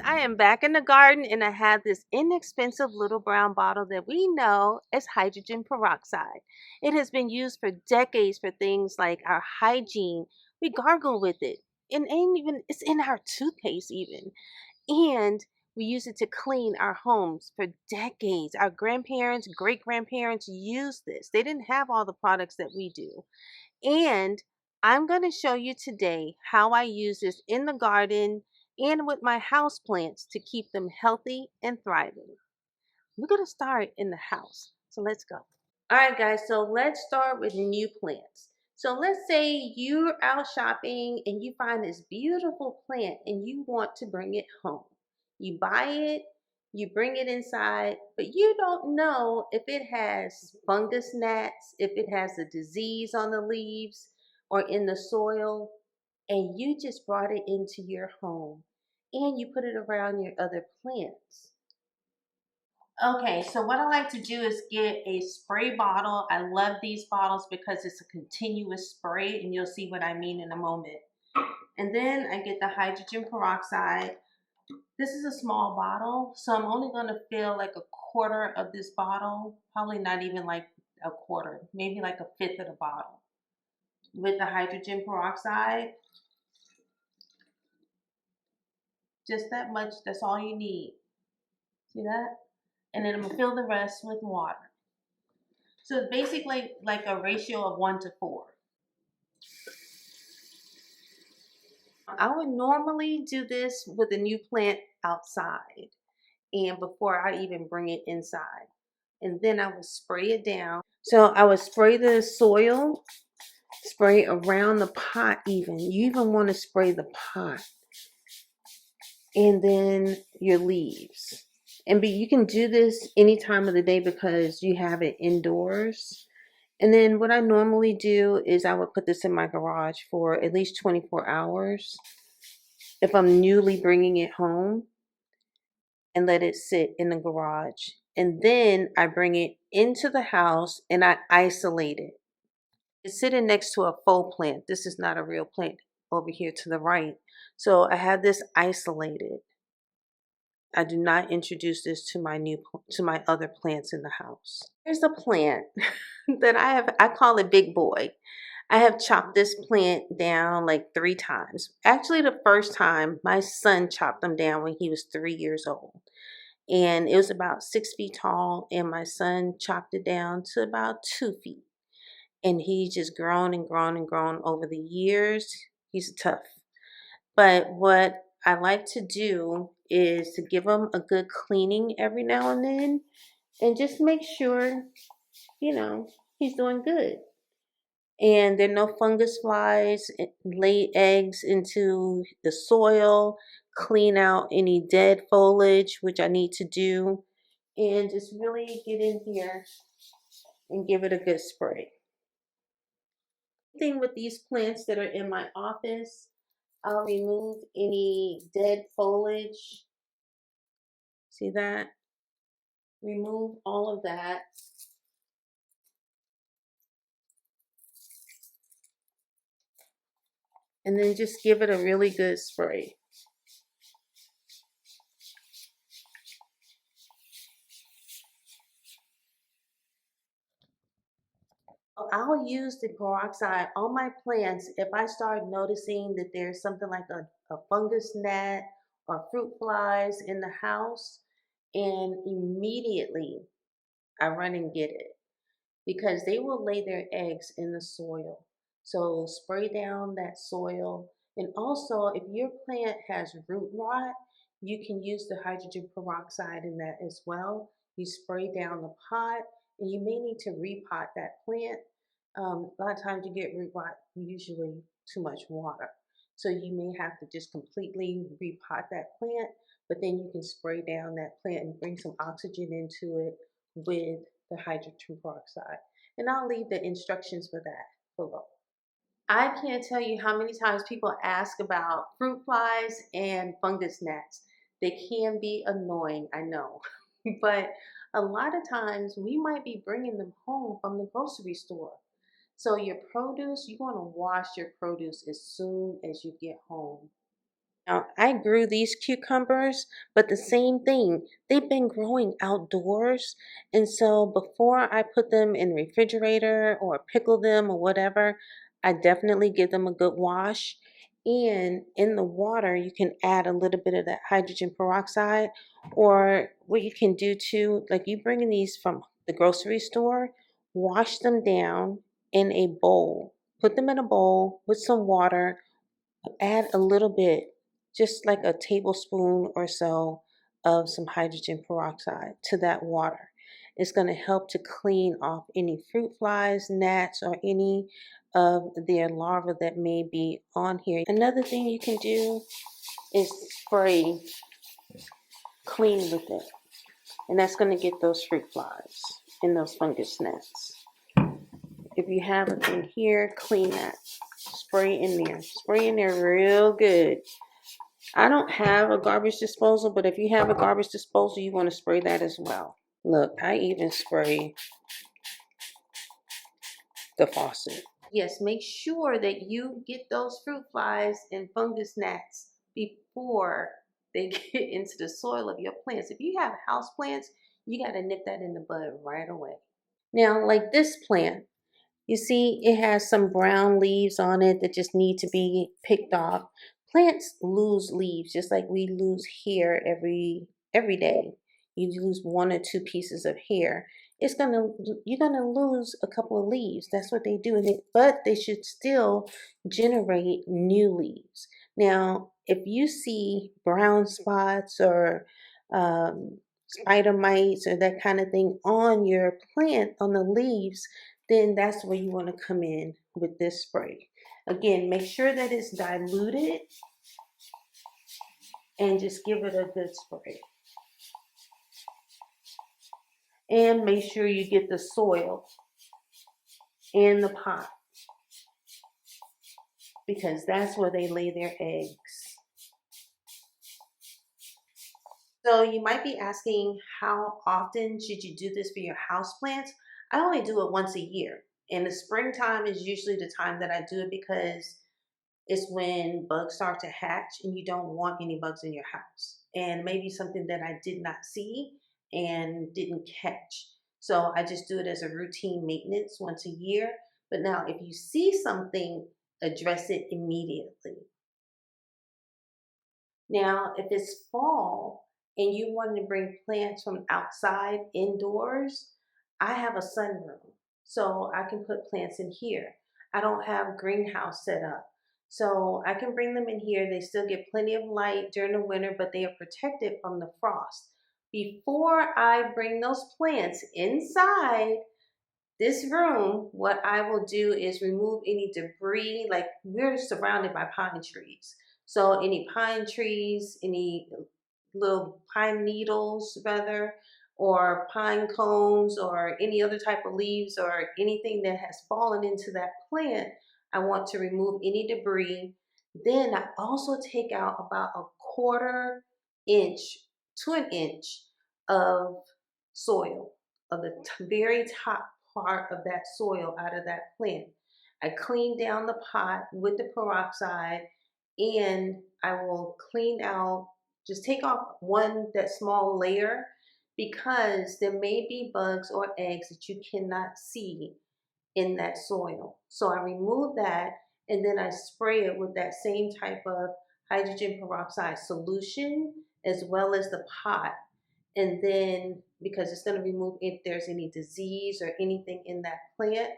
I am back in the garden and I have this inexpensive little brown bottle that we know as hydrogen peroxide. It has been used for decades for things like our hygiene. We gargle with it. And ain't even it's in our toothpaste even. And we use it to clean our homes for decades. Our grandparents, great grandparents used this. They didn't have all the products that we do. And I'm going to show you today how I use this in the garden and with my house plants to keep them healthy and thriving. We're going to start in the house. So let's go. All right, guys. So let's start with new plants. So let's say you're out shopping and you find this beautiful plant and you want to bring it home. You buy it, you bring it inside, but you don't know if it has fungus gnats, if it has a disease on the leaves or in the soil, and you just brought it into your home and you put it around your other plants. Okay, so what I like to do is get a spray bottle. I love these bottles because it's a continuous spray, and you'll see what I mean in a moment. And then I get the hydrogen peroxide. This is a small bottle, so I'm only going to fill like a quarter of this bottle, probably not even like a quarter, maybe like a fifth of the bottle with the hydrogen peroxide. Just that much, that's all you need. See that? And then I'm going to fill the rest with water. So it's basically like a ratio of 1 to 4. I would normally do this with a new plant outside and before I even bring it inside. And then I would spray it down. So I would spray the soil, spray around the pot even. You even want to spray the pot. And then your leaves. And you can do this any time of the day because you have it indoors. And then what I normally do is I would put this in my garage for at least 24 hours if I'm newly bringing it home and let it sit in the garage. And then I bring it into the house and I isolate it. It's sitting next to a faux plant. This is not a real plant over here to the right. So I have this isolated. I do not introduce this to my other plants in the house. Here's a plant that I call it Big Boy. I have chopped this plant down like 3 times. Actually, the first time my son chopped them down when he was 3 years old. And it was about 6 feet tall, and my son chopped it down to about 2 feet. And he just grown and grown and grown over the years. He's tough. But what I like to do is to give him a good cleaning every now and then and just make sure, you know, he's doing good. And there are no fungus flies, lay eggs into the soil, clean out any dead foliage, which I need to do, and just really get in here and give it a good spray. Thing with these plants that are in my office, I'll remove any dead foliage. See that? Remove all of that. And then just give it a really good spray. I'll use the peroxide on my plants if I start noticing that there's something like a fungus gnat or fruit flies in the house, and immediately I run and get it because they will lay their eggs in the soil. So spray down that soil. And also, if your plant has root rot, you can use the hydrogen peroxide in that as well. You spray down the pot, and you may need to repot that plant. A lot of times you get root rot, usually too much water. So you may have to just completely repot that plant, but then you can spray down that plant and bring some oxygen into it with the hydrogen peroxide. And I'll leave the instructions for that below. I can't tell you how many times people ask about fruit flies and fungus gnats. They can be annoying, I know. But a lot of times we might be bringing them home from the grocery store. So your produce, you want to wash your produce as soon as you get home. Now, I grew these cucumbers, but the same thing, they've been growing outdoors. And so before I put them in the refrigerator or pickle them or whatever, I definitely give them a good wash. And in the water, you can add a little bit of that hydrogen peroxide. Or what you can do too, like you bringing these from the grocery store, wash them down in a bowl. Put them in a bowl with some water, add a little bit, just like a tablespoon or so of some hydrogen peroxide to that water. It's going to help to clean off any fruit flies, gnats, or any of their larvae that may be on here. Another thing you can do is spray clean with it, and that's going to get those fruit flies and those fungus gnats. If you have it in here, clean that. Spray in there. Spray in there real good. I don't have a garbage disposal, but if you have a garbage disposal, you want to spray that as well. Look, I even spray the faucet. Yes, make sure that you get those fruit flies and fungus gnats before they get into the soil of your plants. If you have house plants, you got to nip that in the bud right away. Now, like this plant, you see, it has some brown leaves on it that just need to be picked off. Plants lose leaves just like we lose hair every day. You lose one or two pieces of hair. You're gonna lose a couple of leaves. That's what they do, but they should still generate new leaves. Now, if you see brown spots or spider mites or that kind of thing on your plant on the leaves, then that's where you want to come in with this spray. Again, make sure that it's diluted and just give it a good spray. And make sure you get the soil in the pot because that's where they lay their eggs. So you might be asking, how often should you do this for your houseplants? I only do it once a year. And the springtime is usually the time that I do it because it's when bugs start to hatch and you don't want any bugs in your house. And maybe something that I did not see and didn't catch. So I just do it as a routine maintenance once a year. But now if you see something, address it immediately. Now, if it's fall and you want to bring plants from outside indoors, I have a sunroom, so I can put plants in here. I don't have greenhouse set up, so I can bring them in here. They still get plenty of light during the winter, but they are protected from the frost. Before I bring those plants inside this room, what I will do is remove any debris. Like, we're surrounded by pine trees. So any pine trees, any little pine needles rather, or pine cones or any other type of leaves or anything that has fallen into that plant, I want to remove any debris. Then I also take out about a quarter inch to an inch of soil, of the very top part of that soil out of that plant. I clean down the pot with the peroxide, and I will clean out, just take off that small layer, because there may be bugs or eggs that you cannot see in that soil. So I remove that and then I spray it with that same type of hydrogen peroxide solution as well as the pot. And then, because it's going to remove if there's any disease or anything in that plant,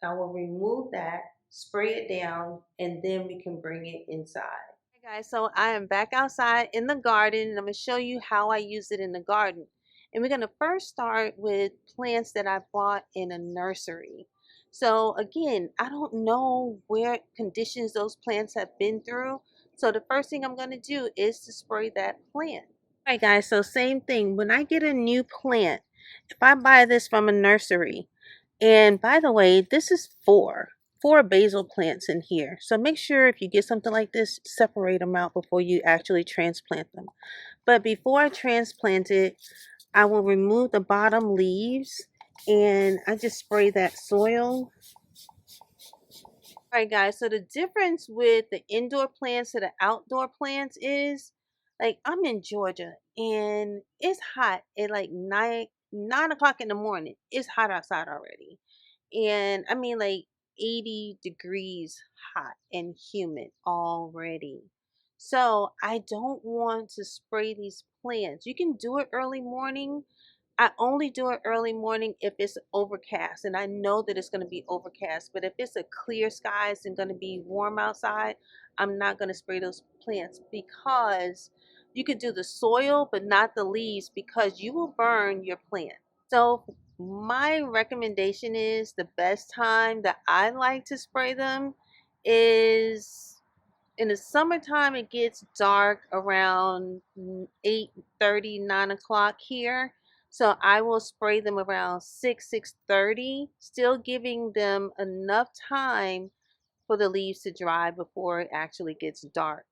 I will remove that, spray it down, and then we can bring it inside. Hey guys, so I am back outside in the garden and I'm going to show you how I use it in the garden. And we're going to first start with plants that I bought in a nursery. So again, I don't know where conditions those plants have been through. So the first thing I'm going to do is to spray that plant. All right guys, so same thing. When I get a new plant, if I buy this from a nursery, and by the way, this is four basil plants in here. So make sure if you get something like this, separate them out before you actually transplant them. But before I transplant it, I will remove the bottom leaves and I just spray that soil. All right, guys. So the difference with the indoor plants to the outdoor plants is, like, I'm in Georgia and it's hot at like 9 o'clock in the morning. It's hot outside already, and I mean like 80 degrees hot and humid already. So I don't want to spray these plants. You can do it early morning. I only do it early morning if it's overcast, and I know that it's going to be overcast. But if it's a clear skies and going to be warm outside, I'm not going to spray those plants, because you could do the soil but not the leaves, because you will burn your plant. So my recommendation is, the best time that I like to spray them is in the summertime. It gets dark around 8:30, 9 o'clock here. So I will spray them around 6:30, still giving them enough time for the leaves to dry before it actually gets dark.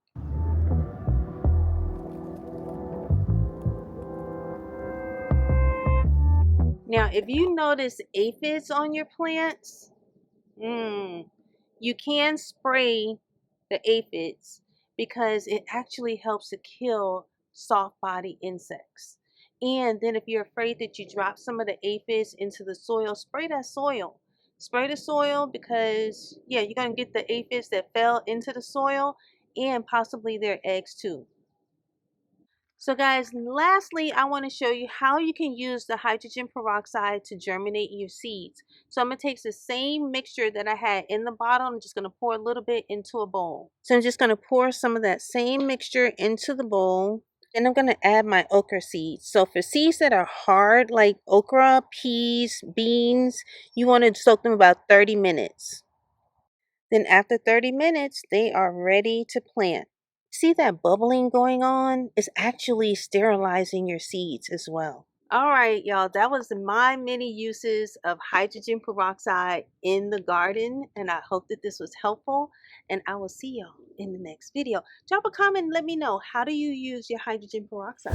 Now, if you notice aphids on your plants, you can spray the aphids, because it actually helps to kill soft body insects. And then if you're afraid that you drop some of the aphids into the soil, spray that soil. Spray the soil, because yeah, you're going to get the aphids that fell into the soil, and possibly their eggs too. So guys, lastly, I want to show you how you can use the hydrogen peroxide to germinate your seeds. So I'm going to take the same mixture that I had in the bottle. I'm just going to pour a little bit into a bowl. So I'm just going to pour some of that same mixture into the bowl. Then I'm going to add my okra seeds. So for seeds that are hard, like okra, peas, beans, you want to soak them about 30 minutes. Then after 30 minutes, they are ready to plant. See that bubbling going on? It's actually sterilizing your seeds as well. All right, y'all, that was my many uses of hydrogen peroxide in the garden, and I hope that this was helpful, and I will see y'all in the next video. Drop a comment and let me know, how do you use your hydrogen peroxide?